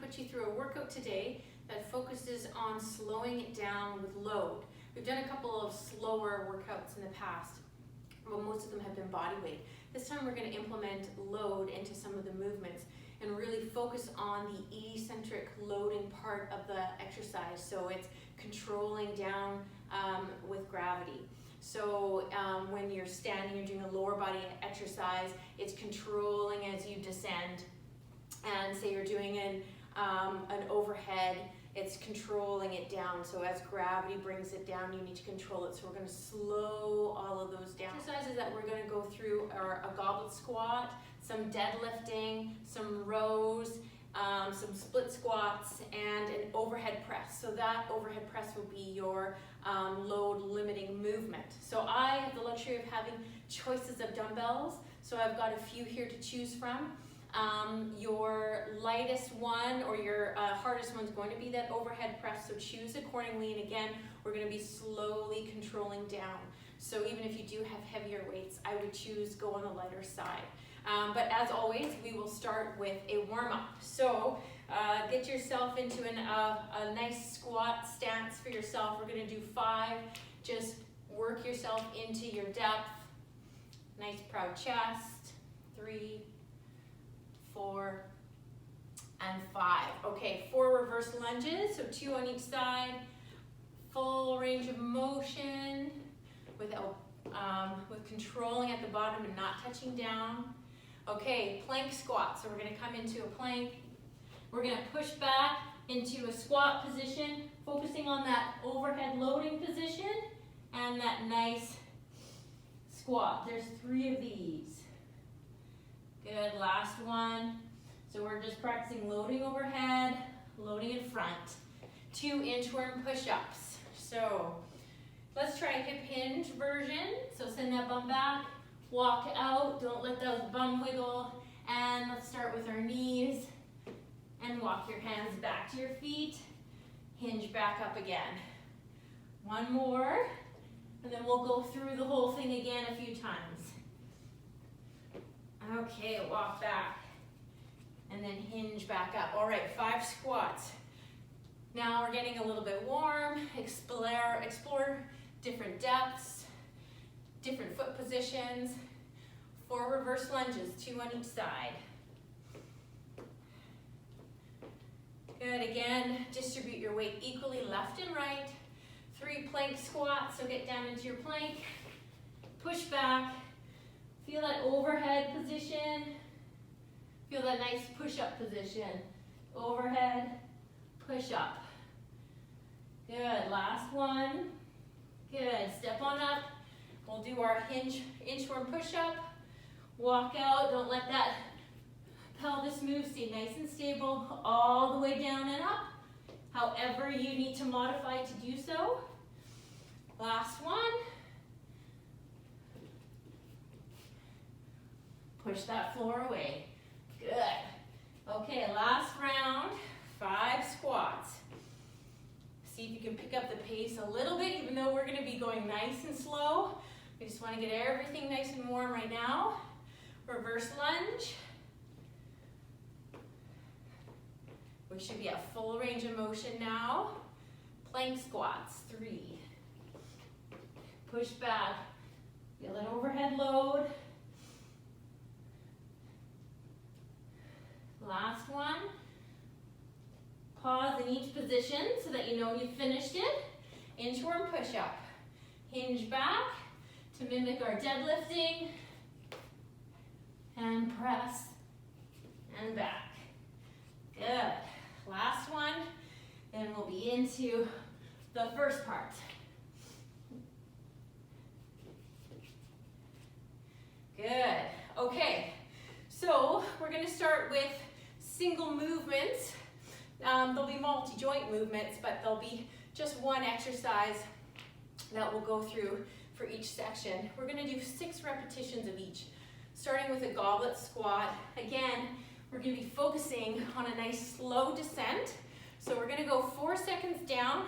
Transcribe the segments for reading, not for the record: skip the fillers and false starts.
put you through a workout today that focuses on slowing it down with load. We've done a couple of slower workouts in the past, but most of them have been body weight. This time we're going to implement load into some of the movements and really focus on the eccentric loading part of the exercise. So it's controlling down with gravity. So when you're standing, you're doing a lower body exercise, it's controlling as you descend. And say you're doing an overhead, it's controlling it down. So as gravity brings it down, you need to control it. So we're going to slow all of those down. Exercises that we're going to go through are a goblet squat, some deadlifting, some rows, some split squats, and an overhead press. So that overhead press will be your load limiting movement. So I have the luxury of having choices of dumbbells. So I've got a few here to choose from. Your lightest one or your hardest one is going to be that overhead press, so choose accordingly. And again, we're going to be slowly controlling down. So even if you do have heavier weights, I would choose go on the lighter side. But as always, we will start with a warm-up. So get yourself into a nice squat stance for yourself. We're going to do 5. Just work yourself into your depth. Nice proud chest. 3, 4, and 5. Okay, 4 reverse lunges, so 2 on each side. Full range of motion with controlling at the bottom and not touching down. Okay, plank squat. So we're going to come into a plank. We're going to push back into a squat position, focusing on that overhead loading position and that nice squat. There's 3 of these. Good, last one. So we're just practicing loading overhead, loading in front. 2 inchworm push-ups. So let's try a hip hinge version. So send that bum back, walk out, don't let those bum wiggle. And let's start with our knees and walk your hands back to your feet. Hinge back up again. 1 more, and then we'll go through the whole thing again a few times. Okay, walk back, and then hinge back up. All right, 5 squats. Now we're getting a little bit warm. Explore different depths, different foot positions. 4 reverse lunges, 2 on each side. Good, again, distribute your weight equally left and right. 3 plank squats, so get down into your plank. Push back. Feel that overhead position. Feel that nice push-up position. Overhead, push-up. Good, last one. Good, step on up. We'll do our inchworm push-up. Walk out, don't let that pelvis move. Stay nice and stable all the way down and up. However you need to modify to do so. Last one. Push that floor away. Good. Okay, last round, 5 squats. See if you can pick up the pace a little bit, even though we're gonna be going nice and slow. We just wanna get everything nice and warm right now. Reverse lunge. We should be at full range of motion now. Plank squats, 3. Push back, feel that overhead load. Last one. Pause in each position so that you know you've finished it. Inchworm push-up. Hinge back to mimic our deadlifting. And press and back. Good. Last one. Then we'll be into the first part. Good. Okay. So we're going to start with single movements. There'll be multi-joint movements, but there'll be just one exercise that we'll go through for each section. We're going to do 6 repetitions of each, starting with a goblet squat. Again, we're going to be focusing on a nice slow descent. So we're going to go 4 seconds down,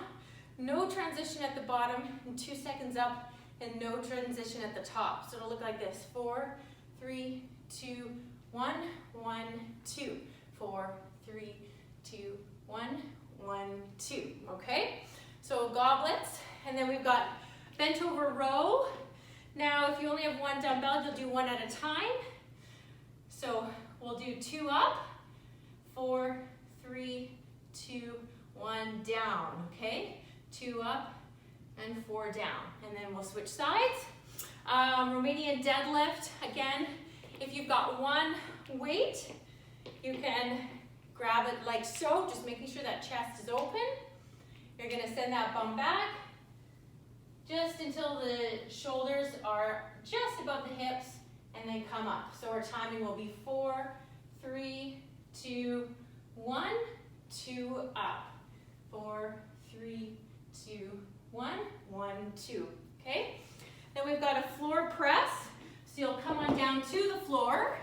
no transition at the bottom, and 2 seconds up, and no transition at the top. So it'll look like this: 4, 3, 2, 1, 1, 2, 4, 3, 2, 1, 1, 2, okay? So goblets, and then we've got bent over row. Now, if you only have one dumbbell, you'll do one at a time. So we'll do 2 up, 4, 3, 2, 1, down, okay? 2 up and 4 down. And then we'll switch sides. Romanian deadlift, again, if you've got one weight, you can grab it like so, just making sure that chest is open. You're gonna send that bum back just until the shoulders are just above the hips and then come up. So our timing will be 4, 3, 2, 1, 2 up. 4, 3, 2, 1, 1, 2, okay? Then we've got a floor press. So you'll come on down to the floor.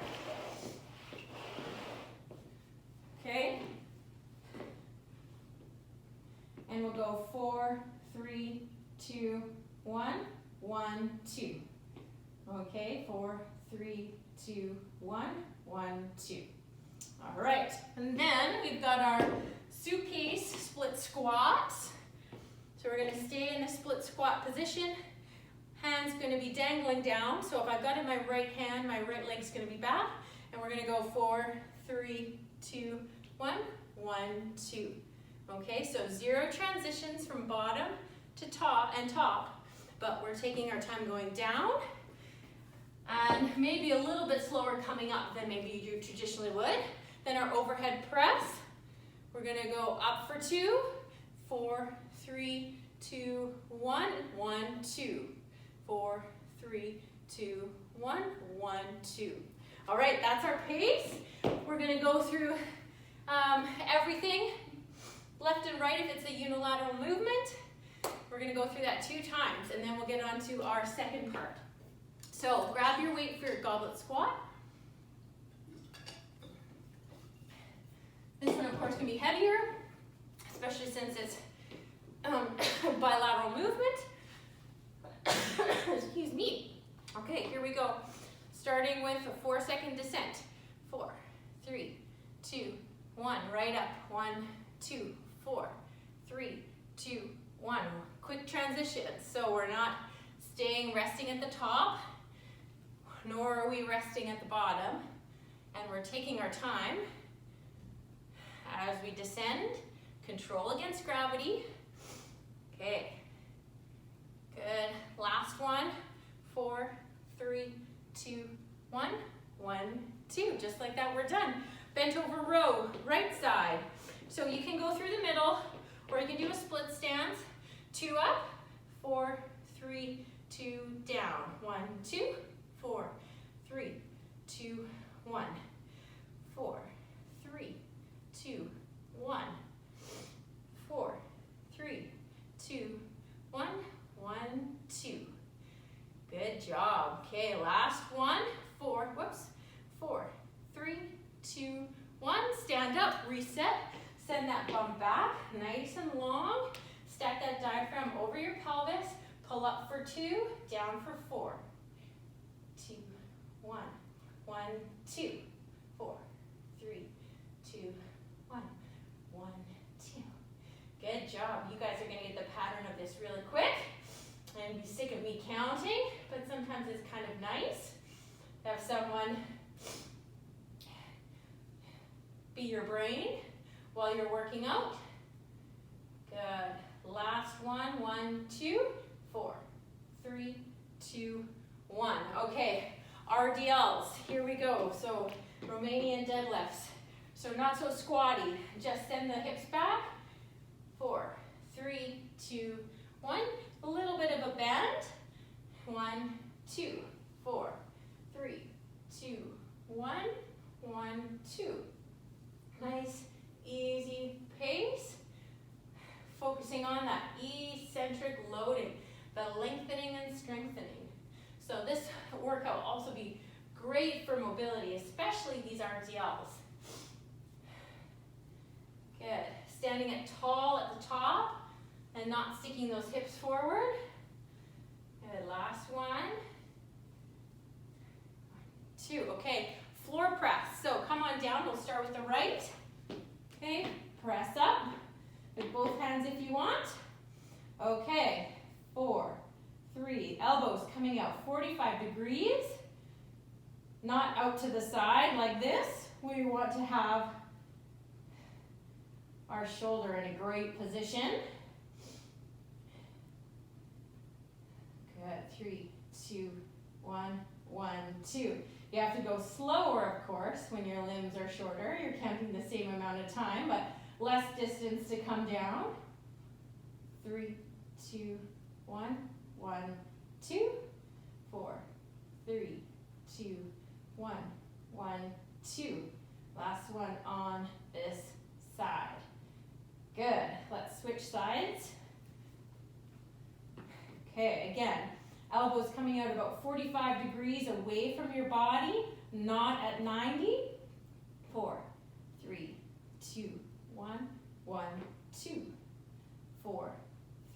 Okay? And we'll go 4, 3, 2, 1, 1, 2. Okay, 4, 3, 2, 1, 1, 2. All right, and then we've got our suitcase split squats. So we're gonna stay in the split squat position. Hand's gonna be dangling down. So if I've got it in my right hand, my right leg's gonna be back. And we're gonna go 4, 3, 2, 1, 1, 2. Okay, so 0 transitions from bottom to top, but we're taking our time going down and maybe a little bit slower coming up than maybe you traditionally would. Then our overhead press, we're gonna go up for 2, 4, 3, 2, 1, 1, 2. 4, 3, 2, 1, 1, 2. All right, that's our pace. We're gonna go through everything, left and right if it's a unilateral movement. We're gonna go through that 2 times and then we'll get on to our second part. So grab your weight for your goblet squat. This one of course can be heavier, especially since it's bilateral movement. Excuse me. Okay, here we go. Starting with a 4-second descent. 4, 3, 2, 1. Right up. 1, 2, 4, 3, 2, 1. Quick transitions. So we're not resting at the top, nor are we resting at the bottom. And we're taking our time as we descend. Control against gravity. Okay. Good. Last one. 4, 3, 2, 1, 1, 2. Just like that, we're done. Bent over row, right side. So you can go through the middle, or you can do a split stance. 2 up, 4, 3, 2, down. 1, 2, 4, 3, 2, 1. 4, 3, 2, 1. 4, 3, 2, 1. 1, 2. Good job. Okay, last one. 4, 3, 2, 1. Stand up, reset. Send that bum back, nice and long. Stack that diaphragm over your pelvis. Pull up for 2, down for 4. 2, 1. 1, 2. 4, 3, 2, 1. 1, 2. Good job. You guys are going to get the pattern of this really quick. And be sick of me counting, but sometimes it's kind of nice to have someone be your brain while you're working out. Good. Last one. 1, 2, 4, 3, 2, 1. Okay, RDLs. Here we go. So Romanian deadlifts. So not so squatty. Just send the hips back. 4, 3, 2, 1. A little bit of a bend. 1, 2, 4, 3, 2, 1, 1, 2. Nice, easy pace. Focusing on that eccentric loading, the lengthening and strengthening. So this workout will also be great for mobility, especially these RDLs. Good. Standing it tall at the top and not sticking those hips forward. Good. Last one. 2. Okay. Floor press. So come on down. We'll start with the right. Okay. Press up. you want. Okay, 4, 3, elbows coming out 45 degrees, not out to the side like this. We want to have our shoulder in a great position. Good, 3, 2, 1, 1, 2. You have to go slower, of course, when your limbs are shorter. You're counting the same amount of time, but less distance to come down. 3, 2, 1, 1, 2, 4, 3, 2, 1, 1, 2. Last one on this side. Good. Let's switch sides. Okay, again, elbows coming out about 45 degrees away from your body, not at 90. 4, 3, 2, 1, 1, 2. 4,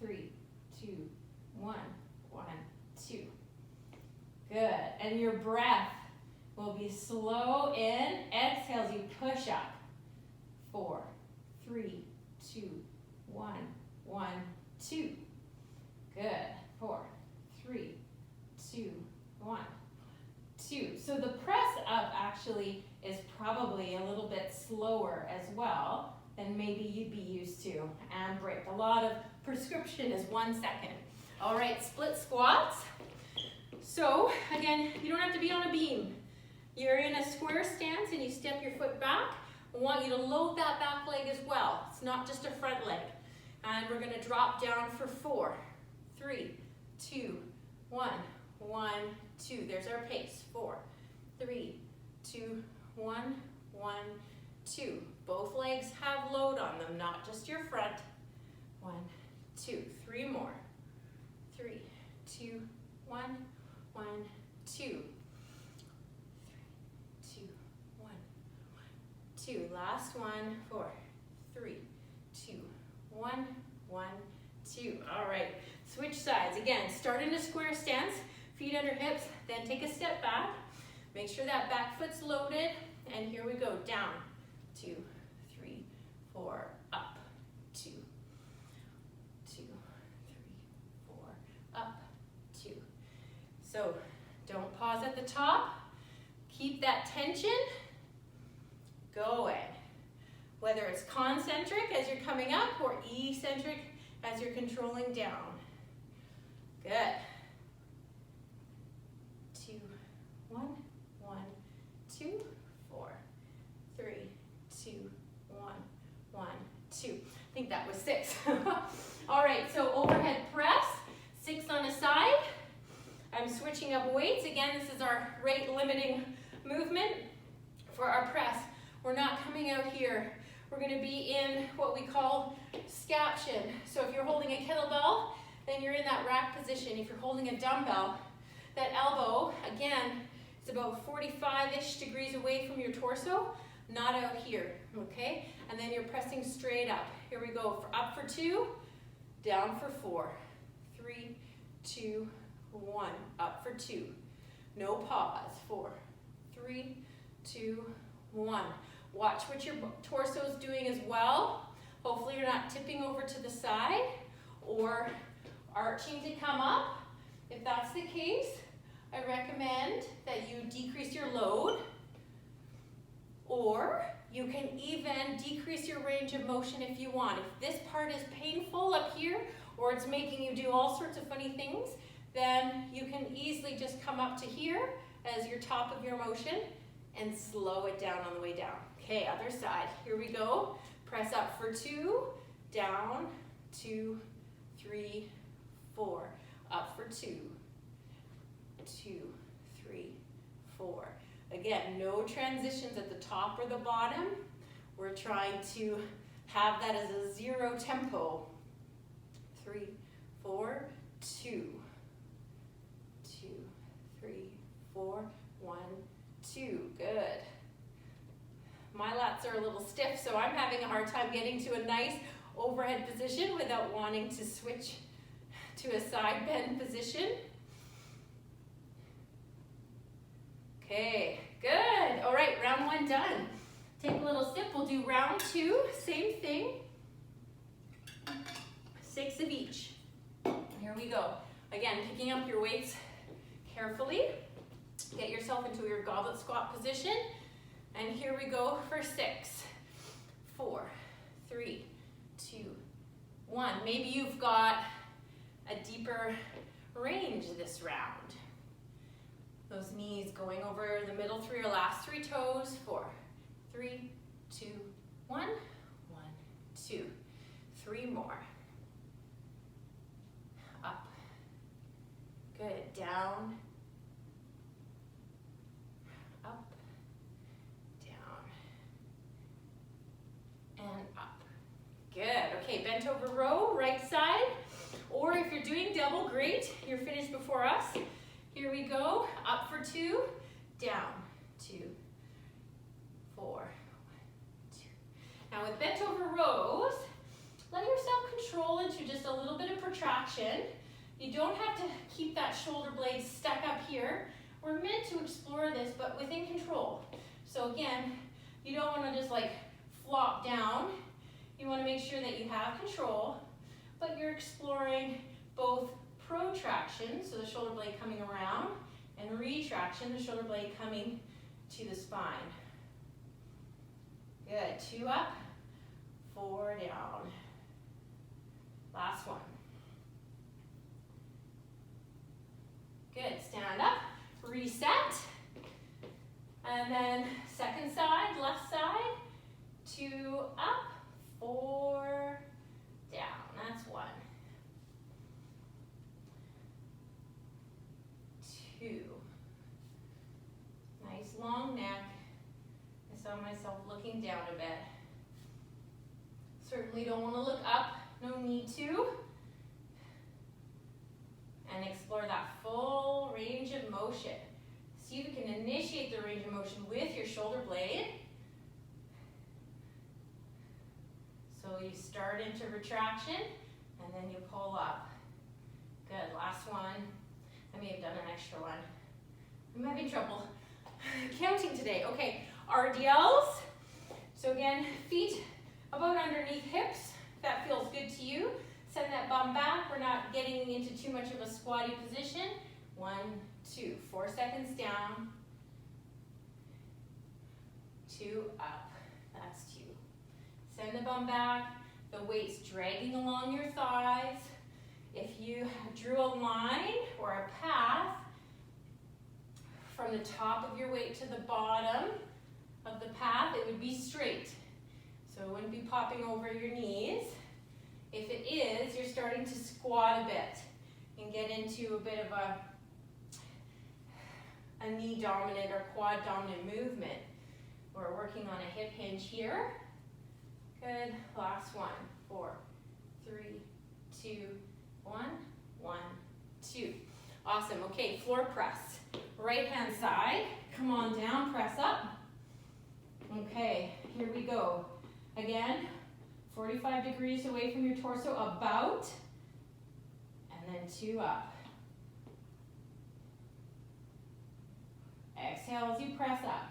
3, 2, 1, 1, 2. Good. And your breath will be slow in. Exhales, you push up. 4, 3, 2, 1, 1, 2. Good. 4, 3, 2, 1, 2. So the press up actually is probably a little bit slower as well than maybe you'd be used to. And break. A lot of prescription is 1 second. All right, split squats. So again, you don't have to be on a beam. You're in a square stance and you step your foot back. I want you to load that back leg as well. It's not just a front leg. And we're gonna drop down for 4, 3, 2, 1, 1, 2. There's our pace. 4, 3, 2, 1, 1, 2. Both legs have load on them, not just your front. 1, 2. 3 more. 3, 2, 1, 1, 2. 3, 2, 1, 2. Last one. 4, 3, 2, 1, 1, 2. All right. Switch sides. Again, start in a square stance, feet under hips, then take a step back. Make sure that back foot's loaded, and here we go. Down, 2, 3, 4, up, 2, 2, 3, 4, up, 2. So don't pause at the top. Keep that tension going. Whether it's concentric as you're coming up or eccentric as you're controlling down. Good. 2, 1, 1, 2, 4, 3, 2, 1, 1, 2. I think that was 6. All right, so overhead press, 6 on a side. I'm switching up weights. Again, this is our rate limiting movement for our press. We're not coming out here. We're going to be in what we call scaption. So if you're holding a kettlebell, then you're in that rack position. If you're holding a dumbbell, that elbow, again, is about 45-ish degrees away from your torso, not out here, okay? And then you're pressing straight up. Here we go, up for 2, down for 4, 3, 2, 1, up for 2. No pause, 4, 3, 2, 1. Watch what your torso is doing as well. Hopefully you're not tipping over to the side or arching to come up. If that's the case, I recommend that you decrease your load, or you can even decrease your range of motion if you want. If this part is painful up here, or it's making you do all sorts of funny things, then you can easily just come up to here as your top of your motion and slow it down on the way down. Okay, other side. Here we go. Press up for 2, down, 2, 3, 4. Up for 2, 2, 3, 4. Again, no transitions at the top or the bottom. We're trying to have that as a 0 tempo. 3, 4, 2, 2, 3, 4, 1, 2. Good. My lats are a little stiff, so I'm having a hard time getting to a nice overhead position without wanting to switch to a side bend position. Okay, good. All right, round 1 done. Take a little sip. We'll do round 2, same thing. 6 of each. Here we go. Again, picking up your weights carefully. Get yourself into your goblet squat position. And here we go for 6, 4, 3, 2, 1. Maybe you've got a deeper range this round. Those knees going over the middle 3 or last 3 toes. 4, 3, 2, 1, 1, 2. 3 more. Up. Good. Down. Up. Down. And up. Good. Okay, bent over row, right side. Or if you're doing double, great. You're finished before us. Here we go. Up for 2. Down. 2. 4. 1, 2. Now with bent over rows, let yourself control into just a little bit of protraction. You don't have to keep that shoulder blade stuck up here. We're meant to explore this, but within control. So again, you don't want to just like flop down. You want to make sure that you have control, but you're exploring both protraction, so the shoulder blade coming around, and retraction, the shoulder blade coming to the spine. Good. 2 up, 4 down. Last one. Good. Stand up, reset, and then second side, left side, 2 up, 4 down. That's 1. 2. Nice long neck. I saw myself looking down a bit. Certainly don't want to look up. No need to. And explore that full range of motion. See if you can initiate the range of motion with your shoulder blade. So you start into retraction and then you pull up. Good, last one. I may have done an extra one. I'm having trouble counting today. Okay, RDLs. So again, feet about underneath hips. If that feels good to you. Send that bum back. We're not getting into too much of a squatty position. 1, 2, 4 seconds down. 2 up. That's 2. Send the bum back. The weight's dragging along your thighs. If you drew a line or a path from the top of your weight to the bottom of the path, it would be straight. So it wouldn't be popping over your knees. If it is, you're starting to squat a bit and get into a bit of a knee dominant or quad dominant movement. We're working on a hip hinge here. Good. Last one. 4, 3, 2, 1, 1, 2. Awesome. Okay, floor press. Right hand side. Come on down, press up. Okay, here we go. Again, 45 degrees away from your torso, about, and then 2 up. Exhale as you press up.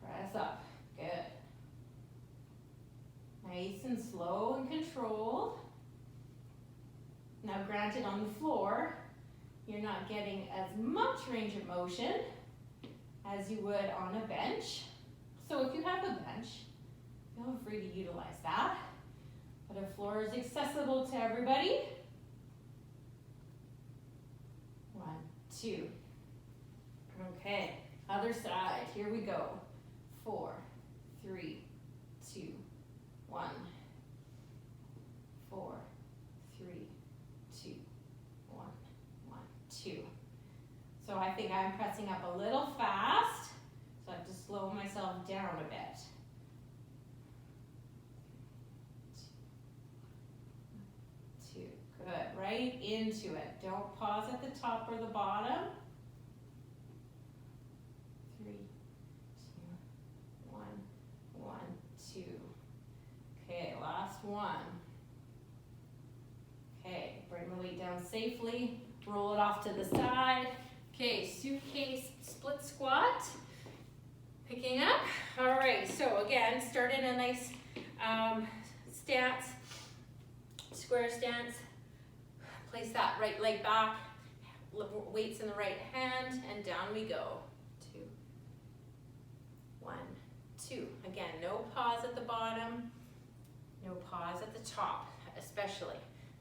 Press up. Good. Nice and slow and controlled. Now granted, on the floor, you're not getting as much range of motion as you would on a bench. So if you have a bench, feel free to utilize that. But a floor is accessible to everybody. 1, 2. Okay, other side. Here we go. 4, 3, 2, 1. 4, 3, 2, 1, 1, 2. So I think I'm pressing up a little fast. So I have to slow myself down a bit. 2. Good. Right into it. Don't pause at the top or the bottom. 3, 2, 1, 1, 2. Okay, last one. Okay, bring the weight down safely. Roll it off to the side. Okay, suitcase split squat. Picking up. All right, so again, start in a nice Stance, square stance. Place that right leg back, weights in the right hand, and down we go. 2, 1, 2. Again, no pause at the bottom, no pause at the top, especially.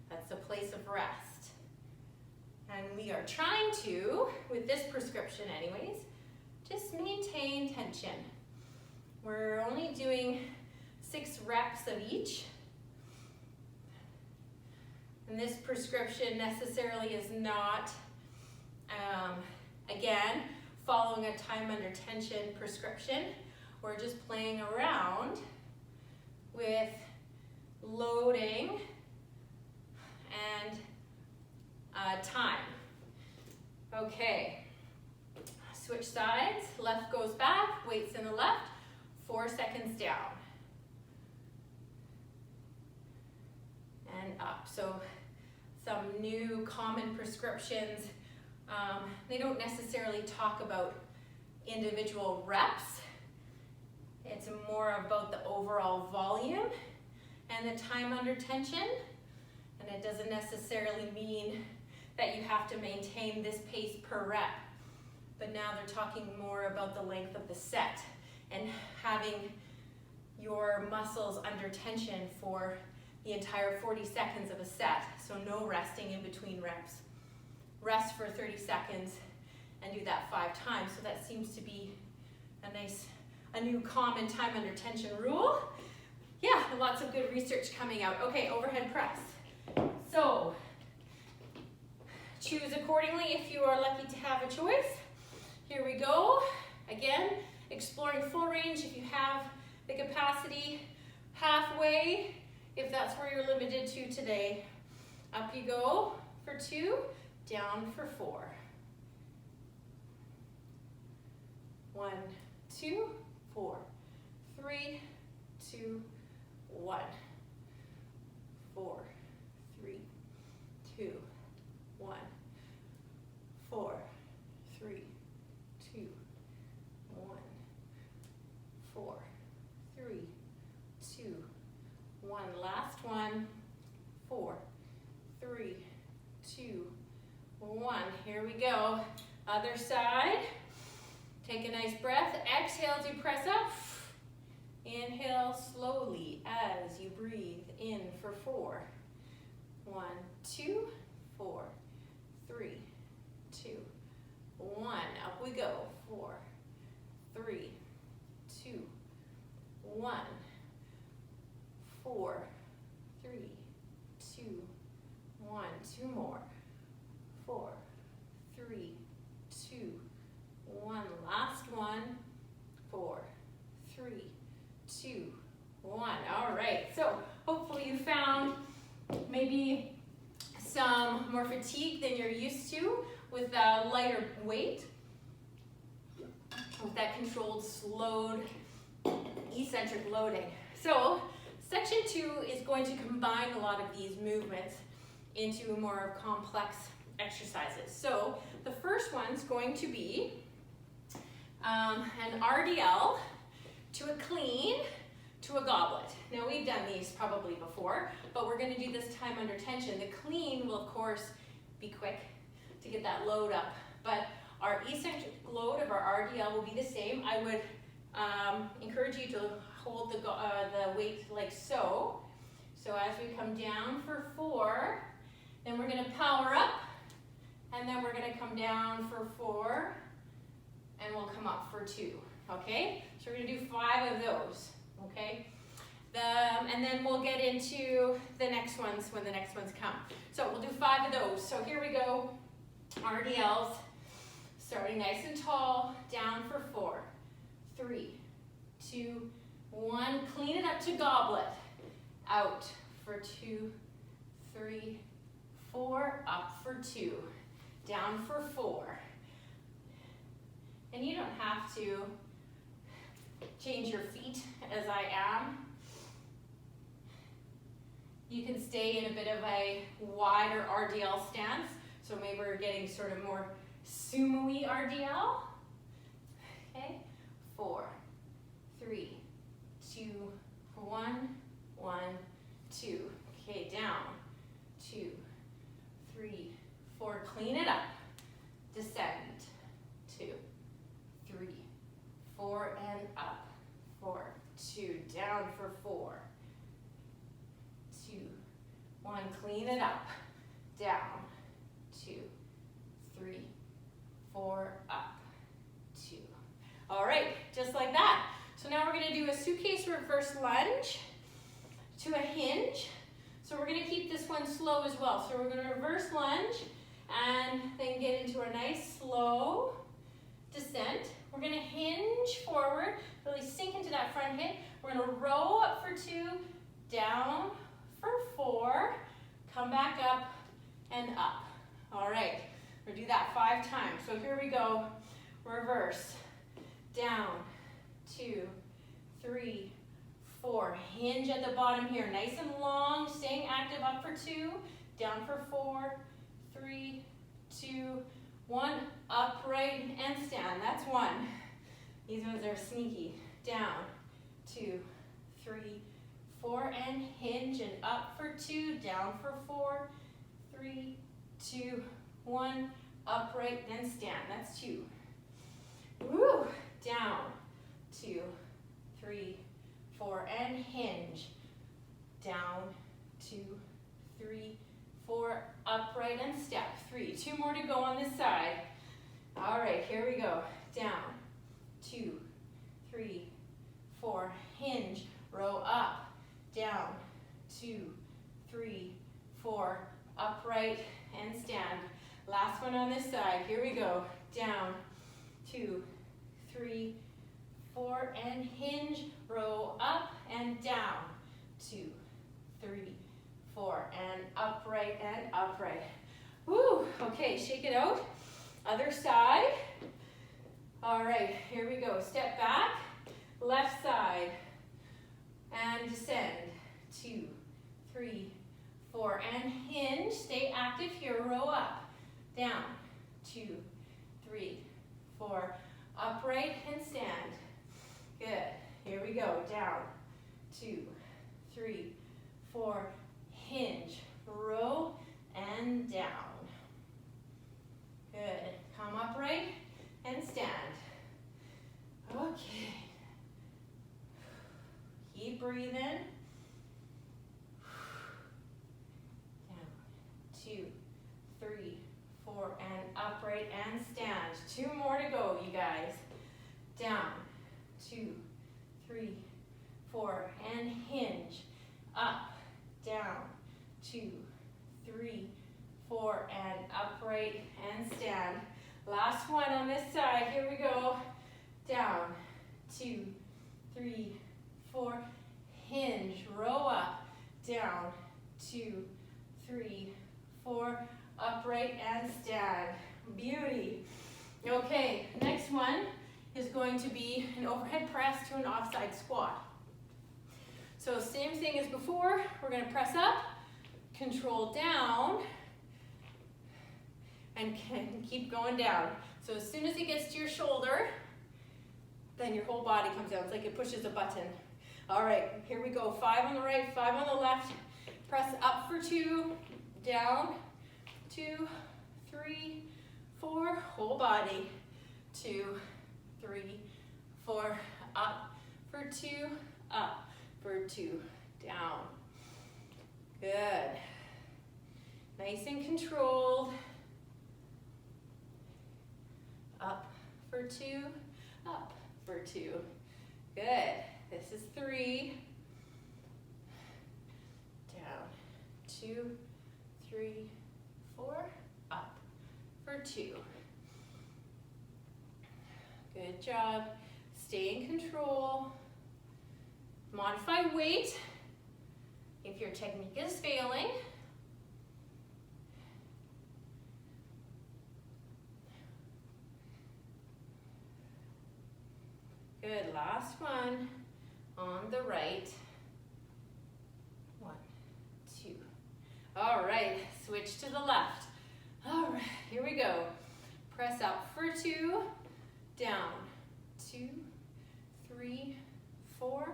That's a place of rest. And we are trying to, with this prescription anyways, just maintain tension. We're only doing 6 reps of each. And this prescription necessarily is not, again, following a time under tension prescription. We're just playing around with loading and time. Okay, switch sides, left goes back, weights in the left, 4 seconds down. And up. So some new common prescriptions, they don't necessarily talk about individual reps. It's more about the overall volume and the time under tension. And it doesn't necessarily mean that you have to maintain this pace per rep. But now they're talking more about the length of the set and having your muscles under tension for the entire 40 seconds of a set. So no resting in between reps. Rest for 30 seconds and do that 5 times. So that seems to be a new common time under tension rule. Yeah, lots of good research coming out. Okay, overhead press. So choose accordingly if you are lucky to have a choice. Here we go. Again, exploring full range if you have the capacity, halfway if that's where you're limited to today. Up you go for 2, down for 4. 1, 2, 4, 3, 2, 1. 4, 3, 2, 1. 4, 3, 2, 1. 4, 3, 2, 1. Last one. 4, 3, 2, 1. Here we go. Other side. Take a nice breath. Exhale as you press up. Inhale slowly as you breathe in for 4. 1, 2, 4, 3, 2, 1. Up we go. 4, 3, 2, 1. 4, 3, 2, 1. 2 more. 4, 3, 2, 1. Last one. 4, 3, 2, 1. All right. So hopefully you found maybe some more fatigue than you're used to with a lighter weight, with that controlled, slowed, eccentric loading. So section 2 is going to combine a lot of these movements into more complex exercises. So the first one's going to be an RDL to a clean to a goblet. Now we've done these probably before, but we're going to do this time under tension. The clean will of course be quick to get that load up, but our eccentric load of our RDL will be the same. I would encourage you to hold the weight like so. So as we come down for 4, then we're going to power up, and then we're going to come down for 4, and we'll come up for 2. Okay? So we're going to do 5 of those. Okay? And then we'll get into the next ones when the next ones come. So we'll do 5 of those. So here we go. RDLs. Starting nice and tall. Down for 4. 3, 2, 1. Clean it up to goblet. Out for 2, 3, 4. Up for 2. Down for 4. And you don't have to change your feet as I am. You can stay in a bit of a wider RDL stance. So maybe we're getting sort of more sumo-y RDL. Okay, 4, 3, 2, 1, clean it up. Down, 2, 3, 4, up, 2. All right, just like that. So now we're gonna do a suitcase reverse lunge to a hinge. So we're gonna keep this one slow as well. So we're gonna reverse lunge and then get into a nice slow descent. We're gonna hinge forward, really sink into that front hip. We're gonna row up for 2, down for 4, come back up and up. All right, we'll do that 5 times. So here we go, reverse, down, 2, 3, 4, hinge at the bottom here, nice and long, staying active, up for 2, down for 4, 3, 2, 1, upright and stand, that's 1. These ones are sneaky, down, 2, 3, 4, and hinge, and up for 2, down for 4, 3, 2, 1, upright, then stand, that's 2. Woo, down, 2, 3, 4, and hinge, down, 2, 3, 4, upright and step, 3. 2 more to go on this side. All right, here we go, down, 2, 3, 4, hinge, row up, down, 2, 3, 4, upright and stand. Last one on this side, here we go, down, 2, 3, 4, and hinge, row up and down, 2, 3, 4, and upright and upright. Woo, okay, shake it out. Other side. All right, here we go. Step back, left side, and descend. 2, 3, 4, and hinge. Stay active here, row up, down, 2, 3, 4, upright and stand. Good, here we go, down, 2, 3, 4, hinge, row, and down. Good, come upright and stand. Okay, keep breathing. Down, 2, 3, 4, and upright and stand. 2 more to go, you guys. Down, 2, 3, 4, and hinge, up, down, 2, 3, 4, and upright and stand. Last one on this side, here we go. Down, 2, 3, 4, hinge, row up, down, 2, 3, 4, upright and stand. Beauty. Okay, next one is going to be an overhead press to an offside squat. So same thing as before, we're gonna press up, control down, and keep going down. So as soon as it gets to your shoulder, then your whole body comes down. It's like it pushes a button. All right, here we go. 5 on the right, 5 on the left. Press up for 2, down, 2, 3, 4, whole body. 2, 3, 4, up for 2, up for 2, down. Good. Nice and controlled. Up for 2, up for 2. Good. This is 3. Down. 2, 3, 4, up for 2. Good job. Stay in control. Modify weight if your technique is failing. Good, last one on the right. 1, 2. All right, switch to the left. All right, here we go. Press up for 2, down, 2, 3, 4,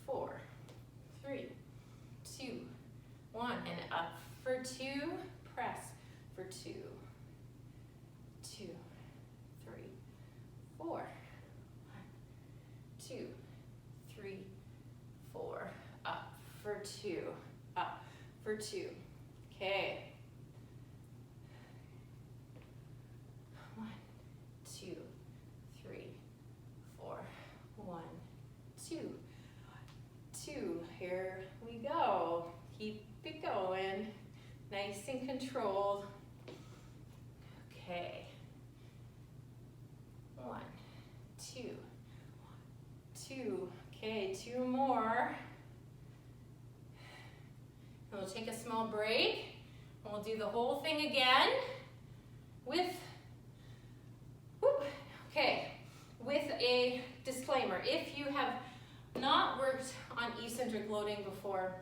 4, 3, 2, 1, and up for 2, press for 2, 2, 3, 4, 2, 3, 4, up for 2, up for 2. Okay. 1, 2, 3, 4. 1, 2, 2. Here we go. Keep it going. Nice and controlled. Okay. 1, 2, 2. Okay, 2 more. And we'll take a small break. And we'll do the whole thing again with, with a disclaimer. If you have not worked on eccentric loading before,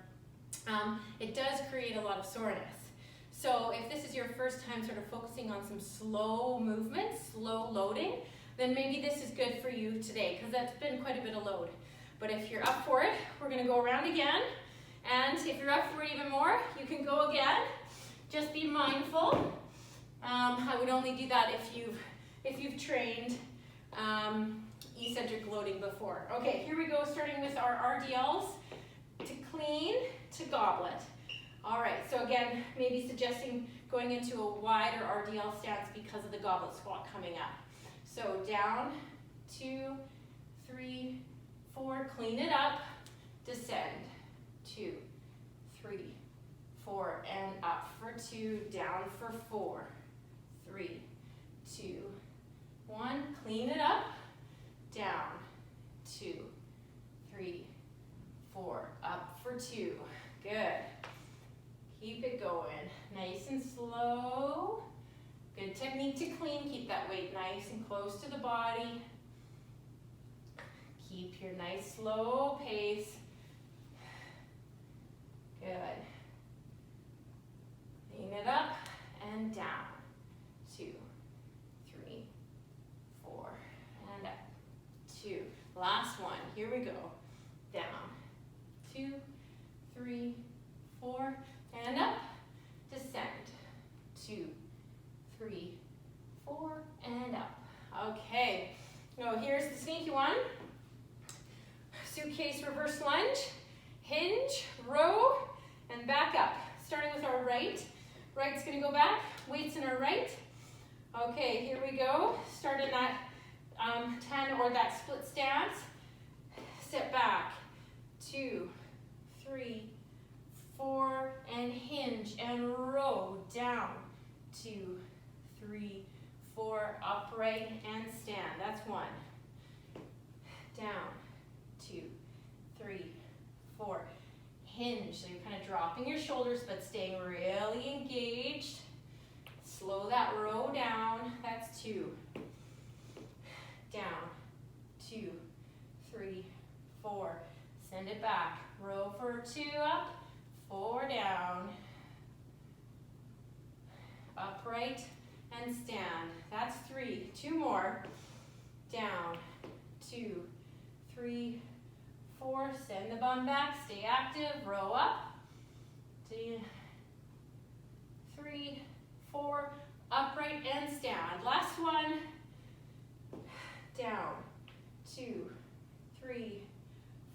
it does create a lot of soreness. So if this is your first time sort of focusing on some slow movements, slow loading, then maybe this is good for you today, because that's been quite a bit of load. But if you're up for it, we're going to go around again. And if you're up for it even more, you can go again. Just be mindful. I would only do that if you've trained eccentric loading before. Okay, here we go, starting with our RDLs to clean to goblet. All right, so again, maybe suggesting going into a wider RDL stance because of the goblet squat coming up. So down, 2, 3, 4, clean it up, descend, 2, 3, 4, and up for 2, down for 4, 3, 2, 1, clean it up, down, 2, 3, 4, up for 2, good. Keep it going, nice and slow. Good technique to clean, keep that weight nice and close to the body. Keep your nice slow pace. Good. Clean it up and down. 2, 3, 4, and up. 2. Last one, here we go. Down. 2, 3, 4, and up. Descend. 2, 3, 4, and up. Okay, now here's the sneaky one. Suitcase reverse lunge, hinge, row, and back up. Starting with our right. Right's gonna go back, weights in our right. Okay, here we go. Start in that 10 or that split stance. Step back, 2, 3, 4, and hinge and row down. 2, 3, 4, upright and stand. That's 1. Down, 2, 3, 4. Hinge, so you're kind of dropping your shoulders but staying really engaged. Slow that row down. That's 2. Down, 2, 3, 4. Send it back. Row for 2 up, 4 down. Upright and stand. That's 3. 2 more. Down. 2, 3, 4. Send the bum back. Stay active. Row up. 2, 3, 4. Upright and stand. Last one. Down. 2, 3,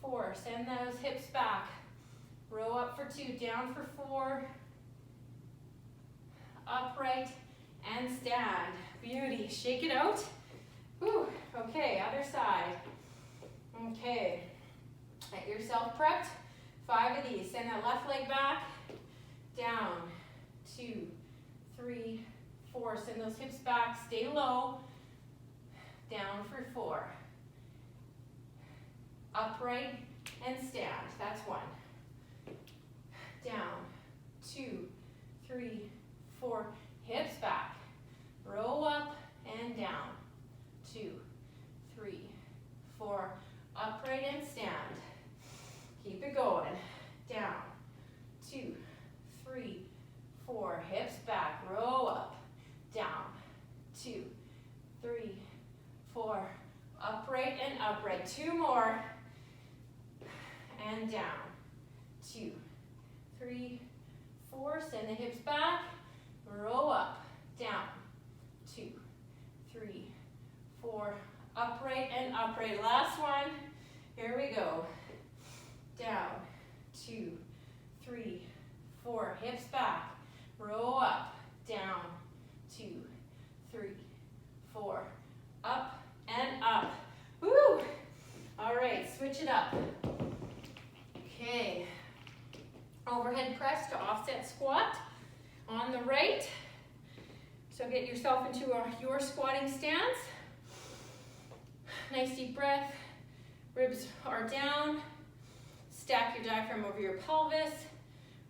4. Send those hips back. Row up for 2. Down for 4. Upright and stand. Beauty. Shake it out. Whew. Okay, other side. Okay. Get yourself prepped. 5 of these. Send that left leg back. Down. 2, 3, 4. Send those hips back. Stay low. Down for 4. Upright and stand. That's 1. Down. 2, 3, 4. Hips back. Row up and down. 2, 3, 4. Upright and stand. Keep it going. Down. 2, 3, 4. Hips back. Row up. Down. 2, 3, 4. Upright and upright. 2 more. And down. 2, 3, 4. Send the hips back. Row up. Down. 2, 3, 4. Upright and upright. Last one. Here we go. Down. 2, 3, 4. Hips back. up. Okay. Overhead press to offset squat on the right. So get yourself into your squatting stance. Nice deep breath. Ribs are down. Stack your diaphragm over your pelvis.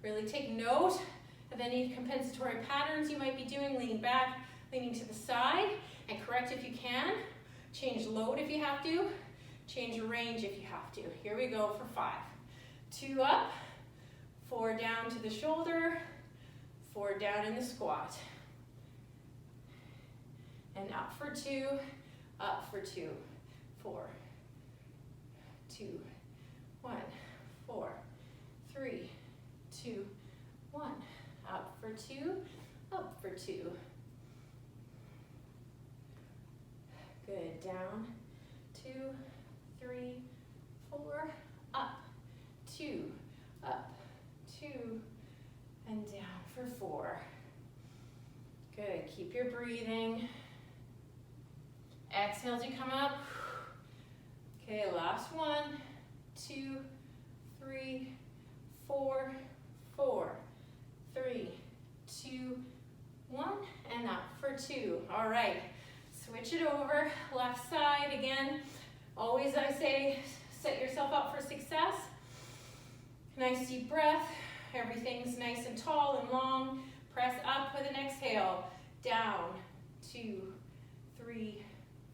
Really take note of any compensatory patterns you might be doing, leaning back, leaning to the side, and correct if you can. Change load if you have to. Change range if you have to. Here we go for 5. 2 up, 4 down to the shoulder, 4 down in the squat. And up for 2, up for 2, 4, 2, 1, 4, 3, 2, 1. Up for 2, up for 2. Good, down, 2, 3, 4, up, 2, up, 2, and down for 4. Good, keep your breathing. Exhale as you come up. Okay, last 1, 2, 3, 4, 4, 3, 2, 1, and up for 2. All right, switch it over, left side again. Always I say, set yourself up for success. Nice deep breath. Everything's nice and tall and long. Press up with an exhale. Down, 2, 3,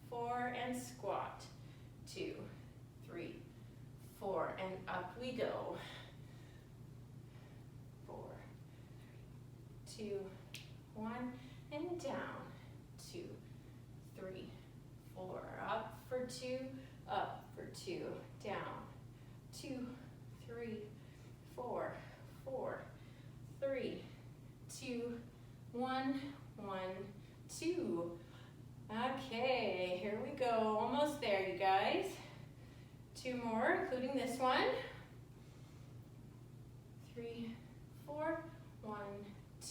4, and squat. 2, 3, 4, and up we go. 4, 2, 1, and down. 2, 3, 4, up for 2, up for 2, down. 2, 3, 4, 4, 3, 2, 1, 1, 2. Okay, here we go. Almost there, you guys. 2 more, including this one. 3, 4, 1,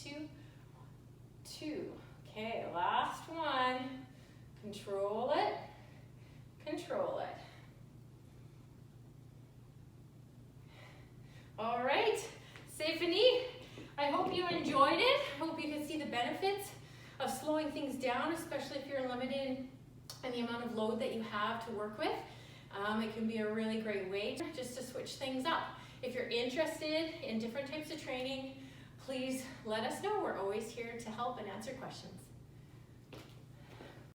2, 2. Okay, last one. Control it, control it. All right, c'est fini. I hope you enjoyed it. I hope you can see the benefits of slowing things down, especially if you're limited in the amount of load that you have to work with. It can be a really great way just to switch things up. If you're interested in different types of training, please let us know. We're always here to help and answer questions.